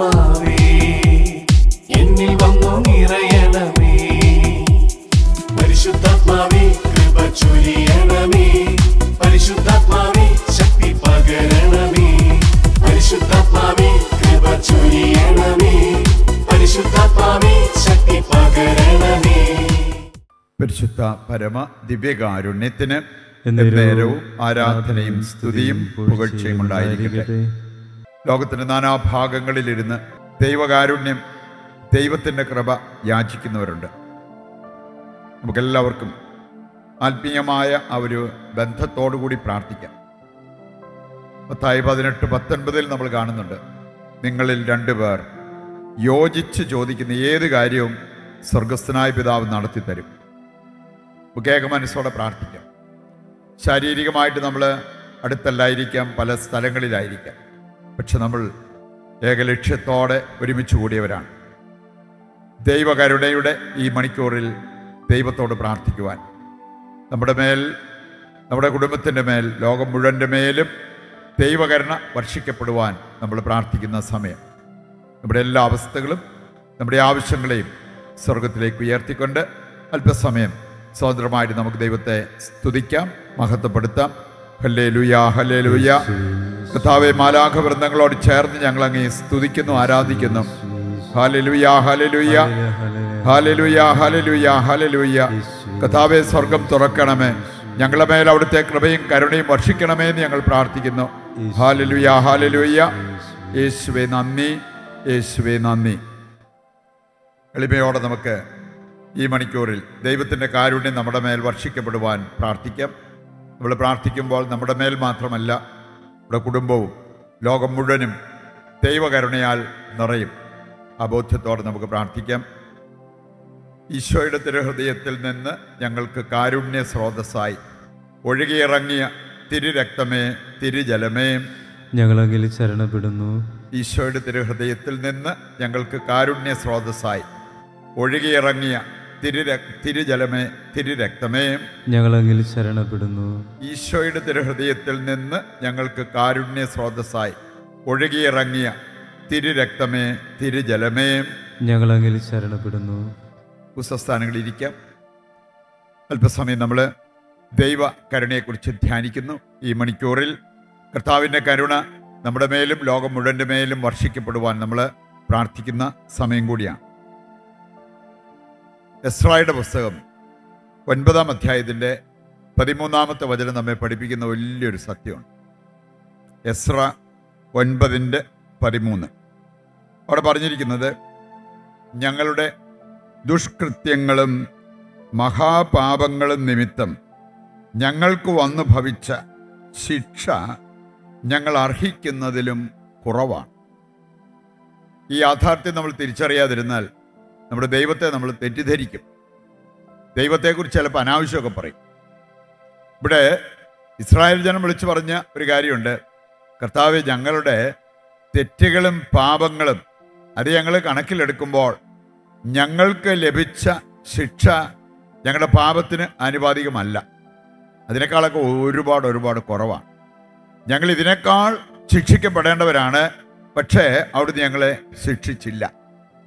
ആത്മാവേ എന്നിൽ വന്നു നിറയണമേ. പരിശുദ്ധാത്മാവേ കൃപ ചൊരിയണമേ. പരിശുദ്ധാത്മാവേ ശക്തി പകരണമേ. പരിശുദ്ധാത്മാവേ കൃപ ചൊരിയണമേ. പരിശുദ്ധാത്മാവേ ശക്തി പകരണമേ. പരിശുദ്ധ പരമ ദിവ്യകാരുണ്യത്തിന് നേരവും ആരാധനയും സ്തുതിയും പുകഴ്ചയും ഉണ്ടായിരിക്കട്ടെ. ലോകത്തിന്റെ നാനാഭാഗങ്ങളിലിരുന്ന് ദൈവകാരുണ്യം, ദൈവത്തിൻ്റെ കൃപ യാചിക്കുന്നവരുണ്ട്. നമുക്കെല്ലാവർക്കും ആത്മീയമായ ആ ഒരു ബന്ധത്തോടുകൂടി പ്രാർത്ഥിക്കാം. മത്തായി 18:19 നമ്മൾ കാണുന്നുണ്ട്, നിങ്ങളിൽ 2 പേർ യോജിച്ച് ചോദിക്കുന്ന ഏത് കാര്യവും സ്വർഗസ്ഥനായ പിതാവ് നടത്തിത്തരും. ഏക മനസ്സോടെ പ്രാർത്ഥിക്കാം. ശാരീരികമായിട്ട് നമ്മൾ അടുത്തല്ലായിരിക്കാം, പല സ്ഥലങ്ങളിലായിരിക്കാം, പക്ഷെ നമ്മൾ ഏകലക്ഷ്യത്തോടെ ഒരുമിച്ച് കൂടിയവരാണ്. ദൈവകരുണയുടെ ഈ മണിക്കൂറിൽ ദൈവത്തോട് പ്രാർത്ഥിക്കുവാൻ, നമ്മുടെ മേൽ, നമ്മുടെ കുടുംബത്തിൻ്റെ മേൽ, ലോകം മുഴുവൻ്റെ മേലും ദൈവകരുണ വർഷിക്കപ്പെടുവാൻ നമ്മൾ പ്രാർത്ഥിക്കുന്ന സമയം. നമ്മുടെ എല്ലാ അവസ്ഥകളും നമ്മുടെ ആവശ്യങ്ങളെയും സ്വർഗത്തിലേക്ക് ഉയർത്തിക്കൊണ്ട് അല്പസമയം സ്വതന്ത്രമായിട്ട് നമുക്ക് ദൈവത്തെ സ്തുതിക്കാം, മഹത്വപ്പെടുത്താം. Hallelujah, hallelujah. കർത്താവേ, മാലാഖ വൃന്ദങ്ങളോട് ചേർന്ന് ഞങ്ങൾ അങ്ങേ സ്തുതിക്കുന്നു, ആരാധിക്കുന്നു. Hallelujah, hallelujah, hallelujah, hallelujah, hallelujah. കർത്താവേ, സ്വർഗം തുറക്കണമേ, ഞങ്ങളുടെ മേൽ അവിടുത്തെ കൃപയും കരുണയും വർഷിക്കണമേ എന്ന് ഞങ്ങൾ പ്രാർത്ഥിക്കുന്നു. Hallelujah, hallelujah. യേശുവേ നന്ദി, യേശുവേ നന്ദി. എളിമയോടെ നമുക്ക് ഈ മണിക്കൂറിൽ ദൈവത്തിൻ്റെ കാരുണ്യം നമ്മുടെ മേൽ വർഷിക്കപ്പെടുവാൻ പ്രാർത്ഥിക്കാം. നമ്മൾ പ്രാർത്ഥിക്കുമ്പോൾ നമ്മുടെ മേൽ മാത്രമല്ല, നമ്മുടെ കുടുംബവും ലോകം മുഴുവനും ദൈവകരുണയാൽ നിറയും. ആ ബോധ്യത്തോടെ നമുക്ക് പ്രാർത്ഥിക്കാം. ഈശോയുടെ തിരുഹൃദയത്തിൽ നിന്ന് ഞങ്ങൾക്ക് കാരുണ്യ സ്രോതസ്സായി ഒഴുകിയിറങ്ങിയ തിരുരക്തമേ, തിരുജലമേ, ഞങ്ങളെങ്കിൽ ശരണപ്പെടുന്നു. ഈശോയുടെ തിരുഹൃദയത്തിൽ നിന്ന് ഞങ്ങൾക്ക് കാരുണ്യ സ്രോതസ്സായി ഒഴുകിയിറങ്ങിയ തിരുജലമേ, തിരുരക്തമേ, ഞങ്ങളെങ്കിൽ ശരണപ്പെടുന്നു. ഈശോയുടെ തിരുഹൃദയത്തിൽ നിന്ന് ഞങ്ങൾക്ക് കാരുണ്യ സ്രോതസ്സായി ഒഴുകിയിറങ്ങിയ തിരുരക്തമേ, തിരുജലമേ, ഞങ്ങളെങ്കിൽ ശരണപ്പെടുന്നു. ഉസ്സ്ഥാനങ്ങളിരിക്കാം. അല്പസമയം നമ്മൾ ദൈവ കരുണയെക്കുറിച്ച് ധ്യാനിക്കുന്നു. ഈ മണിക്കൂറിൽ കർത്താവിൻ്റെ കരുണ നമ്മുടെ മേലും ലോകം മുഴുവൻ്റെ മേലും വർഷിക്കപ്പെടുവാൻ നമ്മൾ പ്രാർത്ഥിക്കുന്ന സമയം കൂടിയാണ്. എസ്രായുടെ പുസ്തകം 9-ാം അധ്യായത്തിൻ്റെ 13-ാമത്തെ വചനം നമ്മെ പഠിപ്പിക്കുന്ന വലിയൊരു സത്യമുണ്ട്. എസ്ര 9:13 അവിടെ പറഞ്ഞിരിക്കുന്നത്, ഞങ്ങളുടെ ദുഷ്കൃത്യങ്ങളും മഹാപാപങ്ങളും നിമിത്തം ഞങ്ങൾക്ക് വന്നു ഭവിച്ച ശിക്ഷ ഞങ്ങൾ അർഹിക്കുന്നതിലും കുറവാണ്. ഈ യാഥാർത്ഥ്യം നമ്മൾ തിരിച്ചറിയാതിരുന്നാൽ നമ്മുടെ ദൈവത്തെ നമ്മൾ തെറ്റിദ്ധരിക്കും. ദൈവത്തെക്കുറിച്ച് ചിലപ്പോൾ അനാവശ്യമൊക്കെ പറയും. ഇവിടെ ഇസ്രായേൽ ജനം വിളിച്ചു പറഞ്ഞ ഒരു കാര്യമുണ്ട്, കർത്താവേ, ഞങ്ങളുടെ തെറ്റുകളും പാപങ്ങളും അത് ഞങ്ങൾ കണക്കിലെടുക്കുമ്പോൾ ഞങ്ങൾക്ക് ലഭിച്ച ശിക്ഷ ഞങ്ങളുടെ പാപത്തിന് ആനുപാതികമല്ല, അതിനേക്കാളൊക്കെ ഒരുപാട് കുറവാണ്. ഞങ്ങൾ ഇതിനേക്കാൾ ശിക്ഷിക്കപ്പെടേണ്ടവരാണ്, പക്ഷേ അവിടുന്ന് ഞങ്ങളെ ശിക്ഷിച്ചില്ല.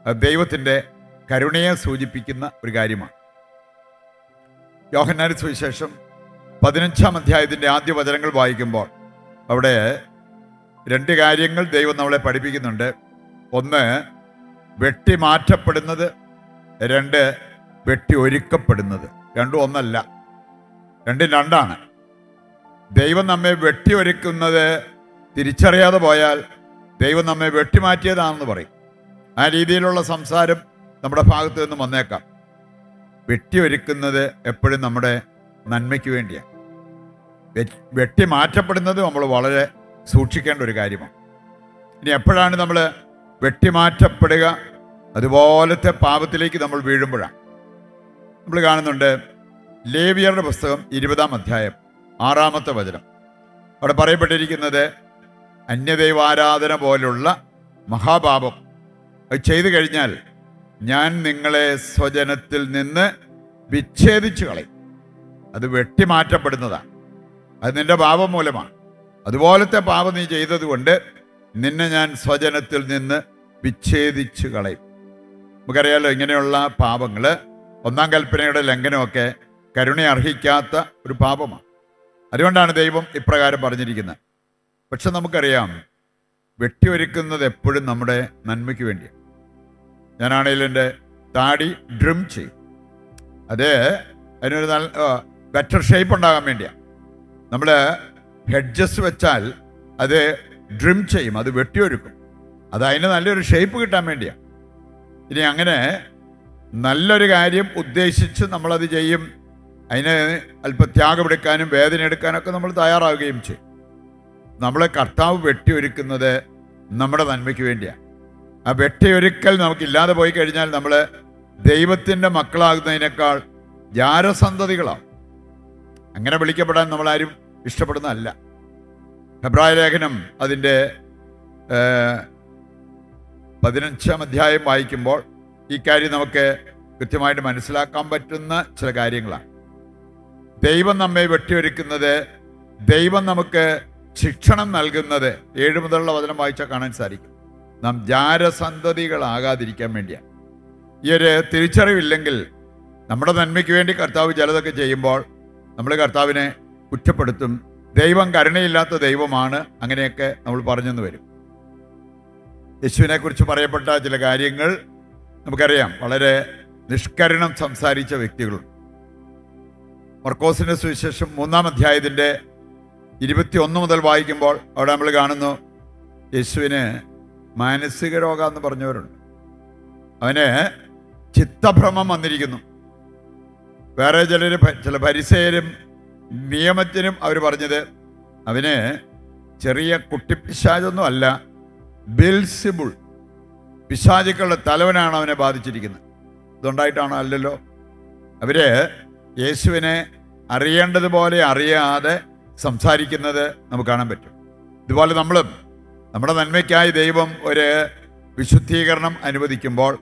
അത് ദൈവത്തിൻ്റെ കരുണയെ സൂചിപ്പിക്കുന്ന ഒരു കാര്യമാണ്. യോഹന്നാന്റെ സുവിശേഷം 15-ാം അധ്യായത്തിൻ്റെ ആദ്യ വചനങ്ങൾ വായിക്കുമ്പോൾ അവിടെ 2 കാര്യങ്ങൾ ദൈവം നമ്മളെ പഠിപ്പിക്കുന്നുണ്ട്. 1 വെട്ടി മാറ്റപ്പെടുന്നത്, 2 വെട്ടി ഒരുക്കപ്പെടുന്നത്. രണ്ടും ഒന്നല്ല, രണ്ടും രണ്ടാണ്. ദൈവം നമ്മെ വെട്ടി ഒരുക്കുന്നത് തിരിച്ചറിയാതെ പോയാൽ ദൈവം നമ്മെ വെട്ടിമാറ്റിയതാണെന്ന് പറയും. ആ രീതിയിലുള്ള സംസാരം നമ്മുടെ ഭാഗത്ത് നിന്ന് വന്നേക്കാം. വെട്ടിയൊരുക്കുന്നത് എപ്പോഴും നമ്മുടെ നന്മയ്ക്ക് വേണ്ടിയാണ്. വെട്ടി മാറ്റപ്പെടുന്നത് നമ്മൾ വളരെ സൂക്ഷിക്കേണ്ട ഒരു കാര്യമാണ്. ഇനി എപ്പോഴാണ് നമ്മൾ വെട്ടിമാറ്റപ്പെടുക? അതുപോലത്തെ പാപത്തിലേക്ക് നമ്മൾ വീഴുമ്പോഴാണ്. നമ്മൾ കാണുന്നുണ്ട് ലേവ്യരുടെ പുസ്തകം 20-ാം അധ്യായം 6-ാമത്തെ വചനം. അവിടെ പറയപ്പെട്ടിരിക്കുന്നത്, അന്യദൈവാരാധന പോലുള്ള മഹാപാപം അത് ചെയ്തു കഴിഞ്ഞാൽ ഞാൻ നിങ്ങളെ സ്വജനത്തിൽ നിന്ന് വിച്ഛേദിച്ചു കളയും. അത് വെട്ടിമാറ്റപ്പെടുന്നതാണ്. അത് നിന്റെ പാപം മൂലമാണ്. അതുപോലത്തെ പാപം നീ ചെയ്തത് കൊണ്ട് നിന്നെ ഞാൻ സ്വജനത്തിൽ നിന്ന് വിച്ഛേദിച്ച് കളയും. നമുക്കറിയാലോ, ഇങ്ങനെയുള്ള പാപങ്ങൾ, ഒന്നാം കൽപ്പനയുടെ ലംഘനമൊക്കെ കരുണ അർഹിക്കാത്ത ഒരു പാപമാണ്. അതുകൊണ്ടാണ് ദൈവം ഇപ്രകാരം പറഞ്ഞിരിക്കുന്നത്. പക്ഷെ നമുക്കറിയാം, വെട്ടിയൊരുക്കുന്നത് എപ്പോഴും നമ്മുടെ നന്മയ്ക്ക് വേണ്ടിയാണ്. ഞാനാണെങ്കിലും എൻ്റെ താടി ഡ്രിം ചെയ്യും. അതിനൊരു നല്ല ബെറ്റർ ഷേപ്പ് ഉണ്ടാകാൻ വേണ്ടിയാണ്. നമ്മൾ ഹെഡ്ജസ് വെച്ചാൽ അത് ഡ്രിം ചെയ്യും, അത് വെട്ടിയൊരുക്കും. അതിന് നല്ലൊരു ഷേപ്പ് കിട്ടാൻ വേണ്ടിയാണ്. ഇനി അങ്ങനെ നല്ലൊരു കാര്യം ഉദ്ദേശിച്ച് നമ്മളത് ചെയ്യും. അതിന് അല്പം ത്യാഗമെടുക്കാനും വേദന എടുക്കാനൊക്കെ നമ്മൾ തയ്യാറാവുകയും ചെയ്യും. നമ്മളെ കർത്താവ് വെട്ടിയൊരുക്കുന്നത് നമ്മുടെ നന്മയ്ക്ക് വേണ്ടിയാണ്. ആ വെട്ടിയൊരുക്കൽ നമുക്കില്ലാതെ പോയി കഴിഞ്ഞാൽ നമ്മൾ ദൈവത്തിൻ്റെ മക്കളാകുന്നതിനേക്കാൾ ജാരസന്തതികളാവും. അങ്ങനെ വിളിക്കപ്പെടാൻ നമ്മളാരും ഇഷ്ടപ്പെടുന്നതല്ല. ഹെബ്രായ ലേഖനം അതിൻ്റെ 15-ാം അധ്യായം വായിക്കുമ്പോൾ ഈ കാര്യം നമുക്ക് കൃത്യമായിട്ട് മനസ്സിലാക്കാൻ പറ്റുന്ന ചില കാര്യങ്ങളാണ്. ദൈവം നമ്മെ വെട്ടിയൊരുക്കുന്നത്, ദൈവം നമുക്ക് ശിക്ഷണം നൽകുന്നത് 7 മുതലുള്ള വചനം വായിച്ചാൽ കാണാൻ സാധിക്കും. നാം ജാരസന്തതികളാകാതിരിക്കാൻ വേണ്ടിയാണ്. ഈ ഒരു തിരിച്ചറിവില്ലെങ്കിൽ നമ്മുടെ നന്മയ്ക്ക് വേണ്ടി കർത്താവ് ചിലതൊക്കെ ചെയ്യുമ്പോൾ നമ്മൾ കർത്താവിനെ കുറ്റപ്പെടുത്തും. ദൈവം കരുണയില്ലാത്ത ദൈവമാണ്, അങ്ങനെയൊക്കെ നമ്മൾ പറഞ്ഞെന്ന് വരും. യേശുവിനെ കുറിച്ച് പറയപ്പെട്ട ചില കാര്യങ്ങൾ നമുക്കറിയാം. വളരെ നിഷ്കരുണം സംസാരിച്ച വ്യക്തികളുണ്ട്. മർക്കോസിന്റെ സുവിശേഷം 3-ാം അധ്യായത്തിൻ്റെ 21 മുതൽ വായിക്കുമ്പോൾ അവിടെ നമ്മൾ കാണുന്നു, യേശുവിന് മാനസിക രോഗം എന്ന് പറഞ്ഞവരുണ്ട്. അവന് ചിത്തഭ്രമം വന്നിരിക്കുന്നു. വേറെ ചില പരിസയരും നിയമത്തിനും അവർ പറഞ്ഞത് അവന് ചെറിയ കുട്ടിപ്പിശാചൊന്നും അല്ല, ബെൽസിബുൾ പിശാചുക്കളുടെ തലവനാണ് അവനെ ബാധിച്ചിരിക്കുന്നത്. ഇതുണ്ടായിട്ടാണോ? അല്ലല്ലോ. അവര് യേശുവിനെ അറിയേണ്ടതുപോലെ അറിയാതെ സംസാരിക്കുന്നത് നമുക്ക് കാണാൻ പറ്റും. ഇതുപോലെ നമ്മളും നമ്മുടെ നന്മയ്ക്കായി ദൈവം ഒരു വിശുദ്ധീകരണം അനുവദിക്കുമ്പോൾ,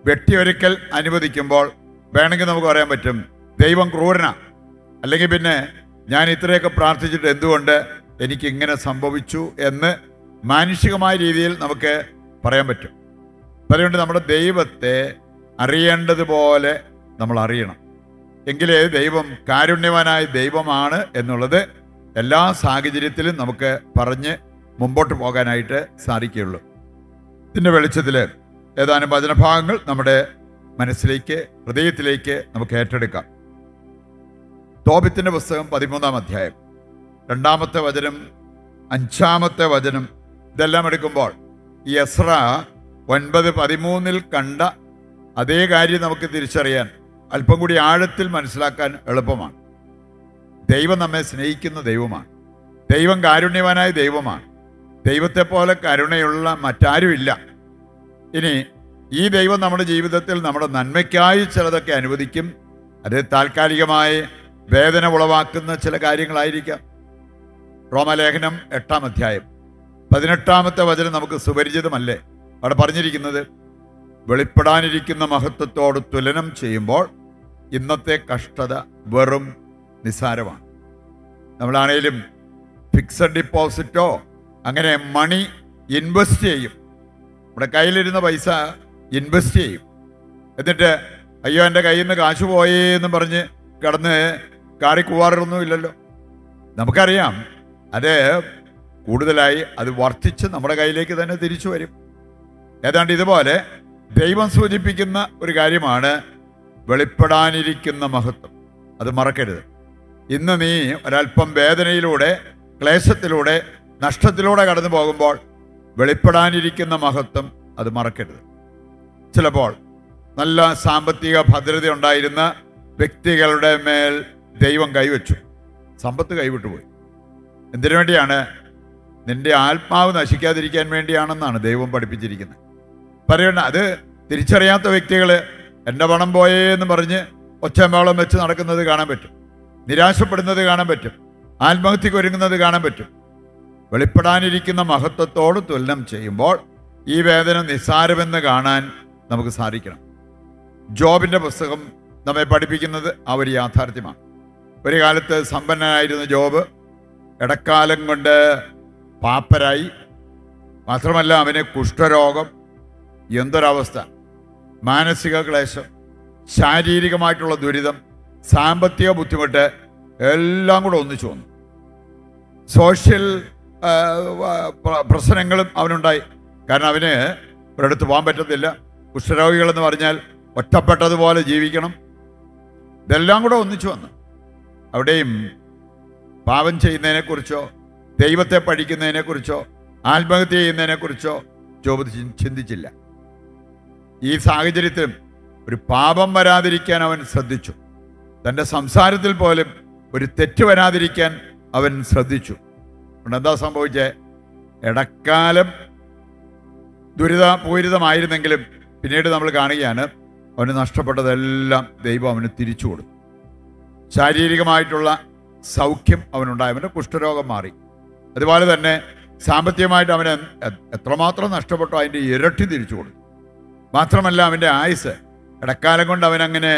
വെട്ടിയൊരുക്കൽ അനുവദിക്കുമ്പോൾ വേണമെങ്കിൽ നമുക്ക് പറയാൻ പറ്റും ദൈവം ക്രൂരനാ. അല്ലെങ്കിൽ പിന്നെ ഞാൻ ഇത്രയൊക്കെ പ്രാർത്ഥിച്ചിട്ട് എന്തുകൊണ്ട് എനിക്ക് ഇങ്ങനെ സംഭവിച്ചു എന്ന് മാനുഷികമായ രീതിയിൽ നമുക്ക് പറയാൻ പറ്റും. അതുകൊണ്ട് നമ്മുടെ ദൈവത്തെ അറിയേണ്ടതുപോലെ നമ്മൾ അറിയണം. എങ്കിലേ ദൈവം കാരുണ്യവാനായ ദൈവമാണ് എന്നുള്ളത് എല്ലാ സാഹചര്യത്തിലും നമുക്ക് പറഞ്ഞ് മുമ്പോട്ട് പോകാനായിട്ട് സാധിക്കുകയുള്ളൂ. ഇതിൻ്റെ വെളിച്ചത്തിൽ ഏതാനും വചനഭാഗങ്ങൾ നമ്മുടെ മനസ്സിലേക്ക്, ഹൃദയത്തിലേക്ക് നമുക്ക് ഏറ്റെടുക്കാം. തോബിത്തിന്റെ പുസ്തകം 13-ാം അധ്യായം 2-ാമത്തെ വചനം, 5-ാമത്തെ വചനം, ഇതെല്ലാം എടുക്കുമ്പോൾ ഈ എസ്ര 9:13 കണ്ട അതേ കാര്യം നമുക്ക് തിരിച്ചറിയാൻ, അല്പം കൂടി ആഴത്തിൽ മനസ്സിലാക്കാൻ എളുപ്പമാണ്. ദൈവം നമ്മെ സ്നേഹിക്കുന്ന ദൈവമാണ്. ദൈവം കാരുണ്യവാനായ ദൈവമാണ്. ദൈവത്തെ പോലെ കരുണയുള്ള മറ്റാരുമില്ല. ഇനി ഈ ദൈവം നമ്മുടെ ജീവിതത്തിൽ നമ്മുടെ നന്മയ്ക്കായി ചിലതൊക്കെ അനുവദിക്കും. അത് താൽക്കാലികമായി വേദന ഉളവാക്കുന്ന ചില കാര്യങ്ങളായിരിക്കാം. റോമലേഖനം 8-ാം അധ്യായം 18-ാമത്തെ വചനം നമുക്ക് സുപരിചിതമല്ലേ? അവിടെ പറഞ്ഞിരിക്കുന്നത്, വെളിപ്പെടാനിരിക്കുന്ന മഹത്വത്തോട് തുലനം ചെയ്യുമ്പോൾ ഇന്നത്തെ കഷ്ടത വെറും നിസ്സാരമാണ്. നമ്മളാണേലും ഫിക്സഡ് ഡിപ്പോസിറ്റോ അങ്ങനെ മണി ഇൻവെസ്റ്റ് ചെയ്യും. നമ്മുടെ കയ്യിലിരുന്ന പൈസ ഇൻവെസ്റ്റ് ചെയ്യും. എന്നിട്ട് അയ്യോ എൻ്റെ കയ്യിൽ നിന്ന് കാശ് പോയെന്ന് പറഞ്ഞ് കിടന്ന് കാറിക്കൂവാറൊന്നുമില്ലല്ലോ. നമുക്കറിയാം അത് കൂടുതലായി അത് വർദ്ധിച്ച് നമ്മുടെ കയ്യിലേക്ക് തന്നെ തിരിച്ചു വരും. ഏതാണ്ട് ഇതുപോലെ ദൈവം സൂചിപ്പിക്കുന്ന ഒരു കാര്യമാണ് വെളിപ്പെടാനിരിക്കുന്ന മഹത്വം. അത് മറക്കരുത്. ഇന്ന് നീ ഒരല്പം വേദനയിലൂടെ, ക്ലേശത്തിലൂടെ, നഷ്ടത്തിലൂടെ കടന്നു പോകുമ്പോൾ വെളിപ്പെടാനിരിക്കുന്ന മഹത്വം അത് മറക്കരുത്. ചിലപ്പോൾ നല്ല സാമ്പത്തിക ഭദ്രത ഉണ്ടായിരുന്ന വ്യക്തികളുടെ മേൽ ദൈവം കൈവച്ചു, സമ്പത്ത് കൈവിട്ടുപോയി. എന്തിനു വേണ്ടിയാണ്? നിന്റെ ആത്മാവ് നശിക്കാതിരിക്കാൻ വേണ്ടിയാണെന്നാണ് ദൈവം പഠിപ്പിച്ചിരിക്കുന്നത്. പറയണ്ട, അത് തിരിച്ചറിയാത്ത വ്യക്തികൾ എൻ്റെ പണം പോയേ എന്ന് പറഞ്ഞ് ഒച്ചമേളം വെച്ച് നടക്കുന്നത് കാണാൻ പറ്റും. നിരാശപ്പെടുന്നത് കാണാൻ പറ്റും. ആത്മഹത്യക്ക് ഒരുങ്ങുന്നത് കാണാൻ പറ്റും. വെളിപ്പെടാനിരിക്കുന്ന മഹത്വത്തോട് തുലനം ചെയ്യുമ്പോൾ ഈ വേദന നിസ്സാരമെന്ന് കാണാൻ നമുക്ക് സാധിക്കണം. ജോബിൻ്റെ പുസ്തകം നമ്മെ പഠിപ്പിക്കുന്നത് ആ ഒരു യാഥാർത്ഥ്യമാണ്. ഒരു കാലത്ത് സമ്പന്നനായിരുന്ന ജോബ് ഇടക്കാലം കൊണ്ട് പാപ്പരായി. മാത്രമല്ല അവന് കുഷ്ഠരോഗം, എന്തൊരവസ്ഥ! മാനസിക ക്ലേശം, ശാരീരികമായിട്ടുള്ള ദുരിതം, സാമ്പത്തിക ബുദ്ധിമുട്ട് എല്ലാം കൂടെ ഒന്നിച്ചു വന്നു. സോഷ്യൽ പ്രശ്നങ്ങളും അവനുണ്ടായി. കാരണം അവന് ഒരിടത്ത് പോകാൻ പറ്റത്തില്ല. കുഷ്ഠരോഗികളെന്ന് പറഞ്ഞാൽ ഒറ്റപ്പെട്ടതുപോലെ ജീവിക്കണം. ഇതെല്ലാം കൂടെ ഒന്നിച്ചു വന്നു. അവിടെയും പാപം ചെയ്യുന്നതിനെക്കുറിച്ചോ ദൈവത്തെ പഴിക്കുന്നതിനെക്കുറിച്ചോ ആത്മഹത്യ ചെയ്യുന്നതിനെക്കുറിച്ചോ ജോബ് ചിന്തിച്ചില്ല. ഈ സാഹചര്യത്തിൽ ഒരു പാപം വരാതിരിക്കാൻ അവൻ ശ്രദ്ധിച്ചു. തൻ്റെ സംസാരത്തിൽ പോലും ഒരു തെറ്റ് വരാതിരിക്കാൻ അവൻ ശ്രദ്ധിച്ചു. അതുകൊണ്ട് എന്താ സംഭവിച്ചേ? ഇടക്കാലം ദുരിതപൂരിതമായിരുന്നെങ്കിലും പിന്നീട് നമ്മൾ കാണുകയാണ് അവന് നഷ്ടപ്പെട്ടതെല്ലാം ദൈവം അവന് തിരിച്ചു കൊടുത്തു. ശാരീരികമായിട്ടുള്ള സൗഖ്യം അവനുണ്ടായി. അവൻ്റെ കുഷ്ഠരോഗം മാറി. അതുപോലെ തന്നെ സാമ്പത്തികമായിട്ട് അവന് എത്രമാത്രം നഷ്ടപ്പെട്ടോ അതിൻ്റെ ഇരട്ടി തിരിച്ചു കൊടുത്തു. മാത്രമല്ല അവൻ്റെ ആയുസ് ഇടക്കാലം കൊണ്ട് അവനങ്ങനെ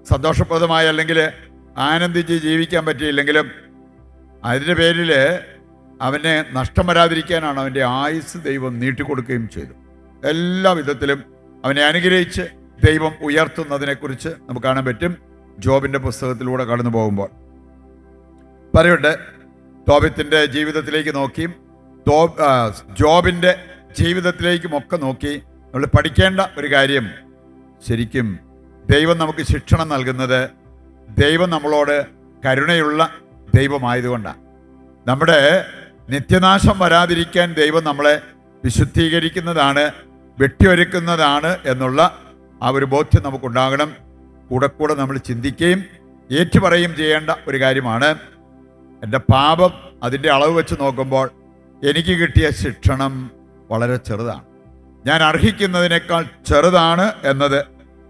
സന്തോഷപ്രദമായി അല്ലെങ്കിൽ ആനന്ദിച്ച് ജീവിക്കാൻ പറ്റിയില്ലെങ്കിലും അതിൻ്റെ പേരിൽ അവനെ നഷ്ടം വരാതിരിക്കാനാണ് അവൻ്റെ ആയുസ് ദൈവം നീട്ടിക്കൊടുക്കുകയും ചെയ്തു. എല്ലാ വിധത്തിലും അവനെ അനുഗ്രഹിച്ച് ദൈവം ഉയർത്തുന്നതിനെക്കുറിച്ച് നമുക്ക് കാണാൻ പറ്റും ജോബിൻ്റെ പുസ്തകത്തിലൂടെ കടന്നു പോകുമ്പോൾ. പറയുന്നുണ്ട് തോബിത്തിൻ്റെ ജീവിതത്തിലേക്ക് നോക്കിയും ജോബിൻ്റെ ജീവിതത്തിലേക്കുമൊക്കെ നോക്കി നമ്മൾ പഠിക്കേണ്ട ഒരു കാര്യം, ശരിക്കും ദൈവം നമുക്ക് ശിക്ഷണം നൽകുന്നത് ദൈവം നമ്മളോട് കരുണയുള്ള ദൈവമായതുകൊണ്ടാണ്. നമ്മുടെ നിത്യനാശം വരാതിരിക്കാൻ ദൈവം നമ്മളെ വിശുദ്ധീകരിക്കുന്നതാണ്, വെട്ടിയൊരുക്കുന്നതാണ് എന്നുള്ള ആ ഒരു ബോധ്യം നമുക്കുണ്ടാകണം. കൂടെ നമ്മൾ ചിന്തിക്കുകയും ഏറ്റുപറയുകയും ചെയ്യേണ്ട ഒരു കാര്യമാണ്, എൻ്റെ പാപം അതിൻ്റെ അളവ് വെച്ച് നോക്കുമ്പോൾ എനിക്ക് കിട്ടിയ ശിക്ഷണം വളരെ ചെറുതാണ്, ഞാൻ അർഹിക്കുന്നതിനേക്കാൾ ചെറുതാണ് എന്നത്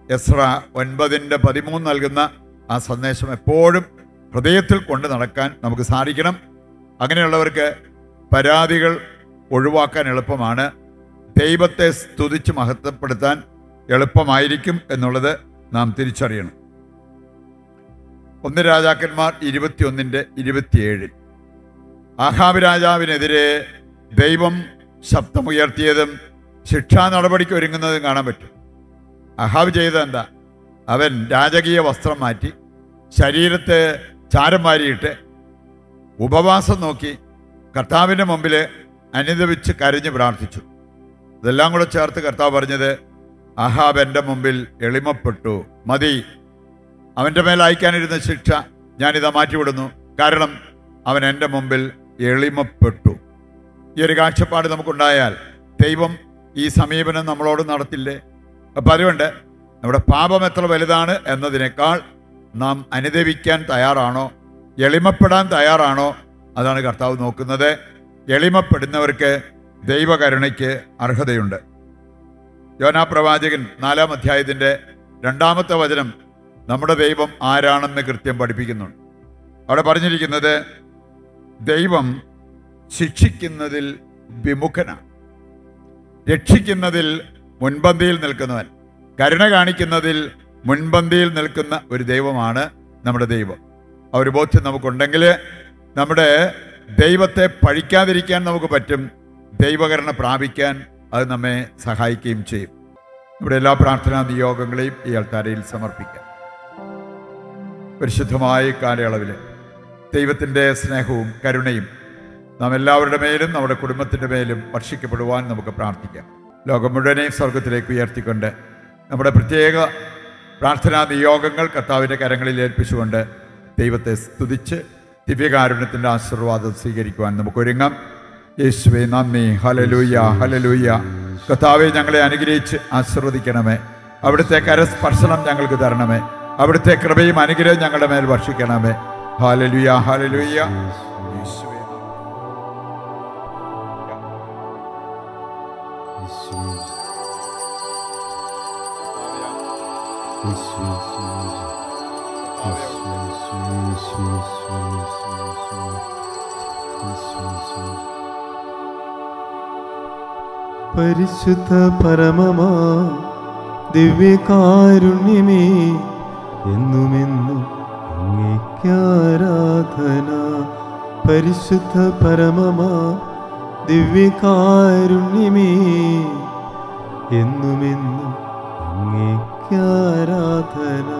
എസ്ര 9:13 നൽകുന്ന ആ സന്ദേശം എപ്പോഴും ഹൃദയത്തിൽ കൊണ്ട് നടക്കാൻ നമുക്ക് സാധിക്കണം. അങ്ങനെയുള്ളവർക്ക് പരാതികൾ ഒഴിവാക്കാൻ എളുപ്പമാണ്, ദൈവത്തെ സ്തുതിച്ച് മഹത്വപ്പെടുത്താൻ എളുപ്പമായിരിക്കും എന്നുള്ളത് നാം തിരിച്ചറിയണം. 1 രാജാക്കന്മാർ 21:27 ആഹാബ് രാജാവിനെതിരെ ദൈവം ശബ്ദമുയർത്തിയതും ശിക്ഷാ നടപടിക്ക് ഒരുങ്ങുന്നതും കാണാൻ പറ്റും. അഹാബ് ചെയ്തത് എന്താ? അവൻ രാജകീയ വസ്ത്രം മാറ്റി ശരീരത്തെ ചാരം വാരിയിട്ട് ഉപവാസം നോക്കി കർത്താവിൻ്റെ മുമ്പിൽ അനുദപിച്ച് കരഞ്ഞ് പ്രാർത്ഥിച്ചു. ഇതെല്ലാം കൂടെ ചേർത്ത് കർത്താവ് പറഞ്ഞത്, അഹാബ് എൻ്റെ മുമ്പിൽ എളിമപ്പെട്ടു, മതി, അവൻ്റെ മേൽ അയക്കാനിരുന്ന ശിക്ഷ ഞാനിതാ മാറ്റിവിടുന്നു, കാരണം അവൻ എൻ്റെ മുമ്പിൽ എളിമപ്പെട്ടു. ഈ ഒരു കാഴ്ചപ്പാട് നമുക്കുണ്ടായാൽ ദൈവം ഈ സമീപനം നമ്മളോട് നടത്തില്ലേ? അപ്പം അതുകൊണ്ട് നമ്മുടെ പാപം എത്ര വലുതാണ് എന്നതിനേക്കാൾ നാം അനുദപിക്കാൻ തയ്യാറാണോ, എളിമപ്പെടാൻ തയ്യാറാണോ, അതാണ് കർത്താവ് നോക്കുന്നത്. എളിമപ്പെടുന്നവർക്ക് ദൈവകരുണയ്ക്ക് അർഹതയുണ്ട്. യോനാ പ്രവാചകൻ 4-ാം അധ്യായത്തിൻ്റെ 2-ാമത്തെ വചനം നമ്മുടെ ദൈവം ആരാണെന്ന് കൃത്യം പഠിപ്പിക്കുന്നുണ്ട്. അവിടെ പറഞ്ഞിരിക്കുന്നത്, ദൈവം ശിക്ഷിക്കുന്നതിൽ വിമുഖനാണ്, രക്ഷിക്കുന്നതിൽ മുൻപന്തിയിൽ നിൽക്കുന്നവൻ, കരുണ കാണിക്കുന്നതിൽ മുൻപന്തിയിൽ നിൽക്കുന്ന ഒരു ദൈവമാണ് നമ്മുടെ ദൈവം. ആ ഒരു ബോധ്യം നമുക്കുണ്ടെങ്കിൽ നമ്മുടെ ദൈവത്തെ പഴിക്കാതിരിക്കാൻ നമുക്ക് പറ്റും, ദൈവകരുണ പ്രാപിക്കാൻ അത് നമ്മെ സഹായിക്കുകയും ചെയ്യും. നമ്മുടെ എല്ലാ പ്രാർത്ഥനാ നിയോഗങ്ങളെയും ഈ അൾത്താരയിൽ സമർപ്പിക്കാം. പരിശുദ്ധമായ കാലയളവിൽ ദൈവത്തിൻ്റെ സ്നേഹവും കരുണയും നാം എല്ലാവരുടെ മേലും നമ്മുടെ കുടുംബത്തിൻ്റെ മേലും വർഷിക്കപ്പെടുവാൻ നമുക്ക് പ്രാർത്ഥിക്കാം. ലോകം മുഴുവനെയും സ്വർഗത്തിലേക്ക് ഉയർത്തിക്കൊണ്ട് നമ്മുടെ പ്രത്യേക പ്രാർത്ഥനാ നിയോഗങ്ങൾ കർത്താവിൻ്റെ കരങ്ങളിൽ ഏൽപ്പിച്ചുകൊണ്ട് ദൈവത്തെ സ്തുതിച്ച് ദിവ്യകാരുണ്യത്തിൻ്റെ ആശീർവാദം സ്വീകരിക്കുവാൻ നമുക്കൊരുങ്ങാം. യേശുവേ നന്ദി, ഹല്ലേലൂയ, ഹല്ലേലൂയ. കർത്താവെ, ഞങ്ങളെ അനുഗ്രഹിച്ച് ആശീർവദിക്കണമേ. അവിടുത്തെ കരസ്പർശനം ഞങ്ങൾക്ക് തരണമേ. അവിടുത്തെ കൃപയും അനുഗ്രഹം ഞങ്ങളുടെ മേൽ വർഷിക്കണമേ. Hallelujah, hallelujah. പരിശുദ്ധ പരമമാ ദിവ്യകാരുണ്യമേ, എന്നുമെന്നും അങ്ങേക്കാരാധന. പരിശുദ്ധ പരമമാ ദിവ്യകാരുണ്യമേ, എന്നുമെന്നും അങ്ങേക്ക് ആരാധന.